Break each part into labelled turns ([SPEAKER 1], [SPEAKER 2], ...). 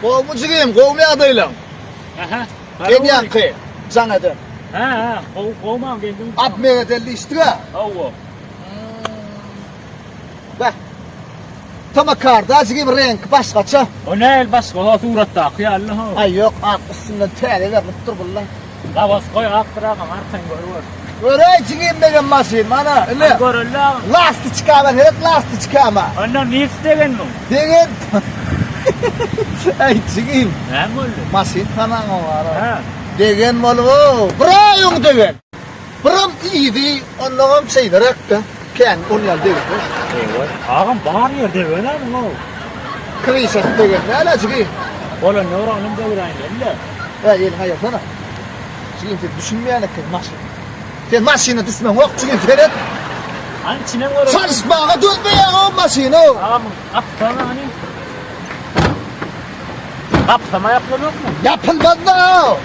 [SPEAKER 1] Kovmucuyum, kovmaya değilim.
[SPEAKER 2] Aha.
[SPEAKER 1] Ben yankı, zanadım.
[SPEAKER 2] Ha, kovmam geldim.
[SPEAKER 1] Atmaya delli işte.
[SPEAKER 2] Avu.
[SPEAKER 1] Bak. Tama kardeş gibi renk başkaça.
[SPEAKER 2] O ne el başka o suratta akıyor Allah'ım.
[SPEAKER 1] Ay yok, üstünden tele verip dur bunlar.
[SPEAKER 2] La bas koy aktıra kamartan görür.
[SPEAKER 1] Öğrenciyim benim masin, bana. Ne?
[SPEAKER 2] Görür la.
[SPEAKER 1] Lastik çıkarma, hep lastik çıkarma.
[SPEAKER 2] Ondan ne istegen mi?
[SPEAKER 1] Degen. Ay çıkayım.
[SPEAKER 2] Ne mi oldu?
[SPEAKER 1] Masin tamam o var.
[SPEAKER 2] Ha.
[SPEAKER 1] Degen bolu. Brayong degen. Bram iyiydi, onların şeylerak da. Ken onlar degen.
[SPEAKER 2] Ağam bağırıyor de öyle mi o?
[SPEAKER 1] Kriset degen. Hala çıkayım.
[SPEAKER 2] Ola ne oranım da öyle elle.
[SPEAKER 1] Ya eline yapsana. Çıkayım sen düşünmeyene ki masin. Sen masine düşmen yok çıkayım Ferhat.
[SPEAKER 2] Hani çinem var.
[SPEAKER 1] Çalışmağa dönmeye o masine o.
[SPEAKER 2] Ağam kaptana hani. Kaptama yapılır yok mu?
[SPEAKER 1] Yapılmaz da o.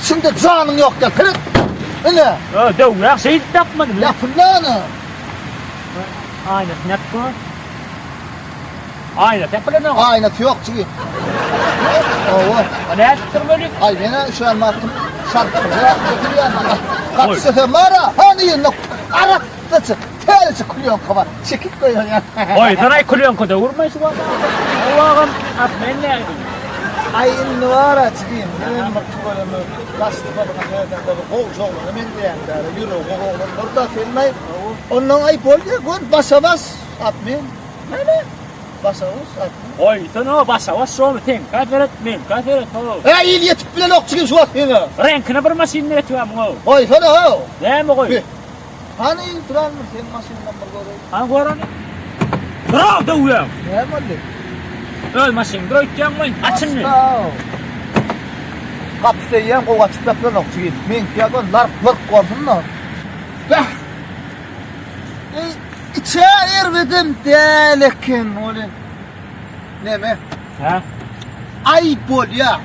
[SPEAKER 1] Şimdi canın yok ya Ferhat. Ne?
[SPEAKER 2] Dövrak şey yapmadım.
[SPEAKER 1] Yapılmaz ne?
[SPEAKER 2] Aynen ne yaptın? Aynen yapılır ne?
[SPEAKER 1] Aynatı yok çıkayım.
[SPEAKER 2] O ne yaptın böyle?
[SPEAKER 1] Ay bana şu an baktım şarkıya getiriyor ama kapı sefer var ha hani yerine arattı çık tel çıkıyor kafa çekik koyuyor ya.
[SPEAKER 2] Oy taray kulyon koda vurmayız bu adam. Allah'ım atmayın ne?
[SPEAKER 1] Ay ne var ha çıkayım benim bak böyle mi lastik falan nereden de bu çoğunu ben de yani yürü o orada filmay onun ay polya gör basa bas atmayın ne basa bas atmayın.
[SPEAKER 2] Oy sana basa was so thing kaferet min kaferet ho.
[SPEAKER 1] Ay il yetip bile ok çıkayım şu at yine.
[SPEAKER 2] Renkine bir masin ne tuam ho.
[SPEAKER 1] Oy sana ho.
[SPEAKER 2] Ne mi koy?
[SPEAKER 1] Hani duran mı sen maşından bakıyor.
[SPEAKER 2] Ang goran. Bro da uyam.
[SPEAKER 1] Ne oldu?
[SPEAKER 2] Öl masin bro ikyan açın ne?
[SPEAKER 1] Kapıda yem o açıp yapılan ok çıkayım. Men kıyagon lark korsun da. Bah. İçe ervedim delekin olin. Ne mi?
[SPEAKER 2] Ha?
[SPEAKER 1] Ay bol ya.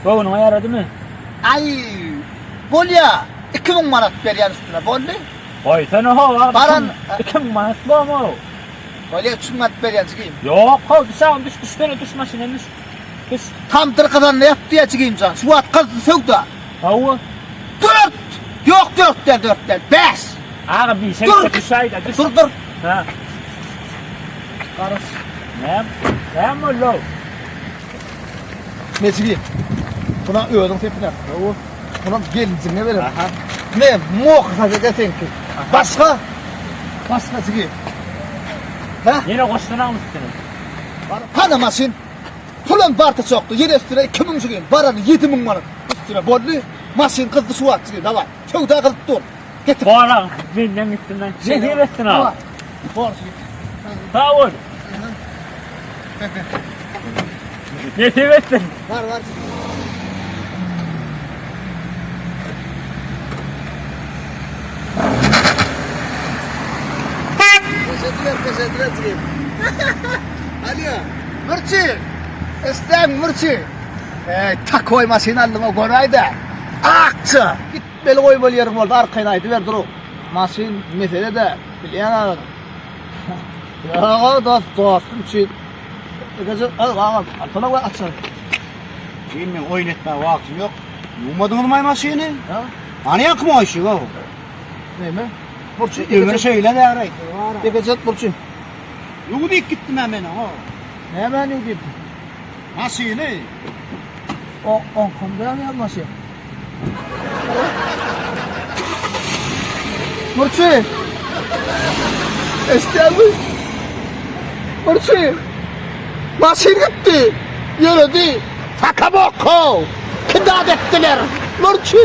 [SPEAKER 2] Bu ne yaradı mı?
[SPEAKER 1] Ay bol ya. 2000 manat beryan üstüne bol ne?
[SPEAKER 2] Oy sana ho.
[SPEAKER 1] Baran-
[SPEAKER 2] Kim manat bu mu?
[SPEAKER 1] Bol ya 3 manat beryan çıkayım.
[SPEAKER 2] Yok ho sen düş beni düş maşine düş. Düş.
[SPEAKER 1] Tam tırkadan ne yaptı ya çıkayım can. Şu at kazdı sökta.
[SPEAKER 2] Havu.
[SPEAKER 1] 4. Yok 4'ten 5.
[SPEAKER 2] Ağa bir şey
[SPEAKER 1] Dur.
[SPEAKER 2] düşaydı düş.
[SPEAKER 1] Dur.
[SPEAKER 2] Ha.
[SPEAKER 1] Karış.
[SPEAKER 2] Ne mi lo?
[SPEAKER 1] Ne çıkayım? Buna öğüdüm tepine. Buna gelincine verin.
[SPEAKER 2] Aha.
[SPEAKER 1] Ne? Mok sadece desen ki. Başka? Başka çıkayım. Ha?
[SPEAKER 2] Yine koşturan mısın?
[SPEAKER 1] Hani masin? Pulan bartı çoktu. Yine üstüne 2000 çıkayım. Baranı 7000 manat. Üstüne bollu. Masin kızdı su at çıkayım. Davay. Tevda kızdı dur. Getir.
[SPEAKER 2] Bu ara benden üstünden. Ne diyorsun abi?
[SPEAKER 1] Bor.
[SPEAKER 2] Tavur. Ne diyorsun?
[SPEAKER 1] Var. Teşekkürler çıkayım. Alo. Mırçı. İstem mırçı. Tak koymasın aldım o goraydı. Akçı. Git beli koymalı yerim oldu. Arkayına aydı ver duru. Masin mesele de. Biliyen aradım. Ya dostum için. Gece al altına koy açar.
[SPEAKER 3] Şimdi oynatma vaktim yok. Ummadın olmay maşini.
[SPEAKER 1] Ha?
[SPEAKER 3] Hani yakma o işi o.
[SPEAKER 1] Ne mi? Burçu.
[SPEAKER 3] Ömür söyle de arayın.
[SPEAKER 1] Gece burçu.
[SPEAKER 3] Yuduk gittim hemen o.
[SPEAKER 1] Ne hemen yudayım.
[SPEAKER 3] Maşini.
[SPEAKER 1] On kumda mı yapmasın? Burçu. İstemiyorum. Burçu. Masin gitti. Yürüdü. Takaboko. Kıdat ettiler. Burçu.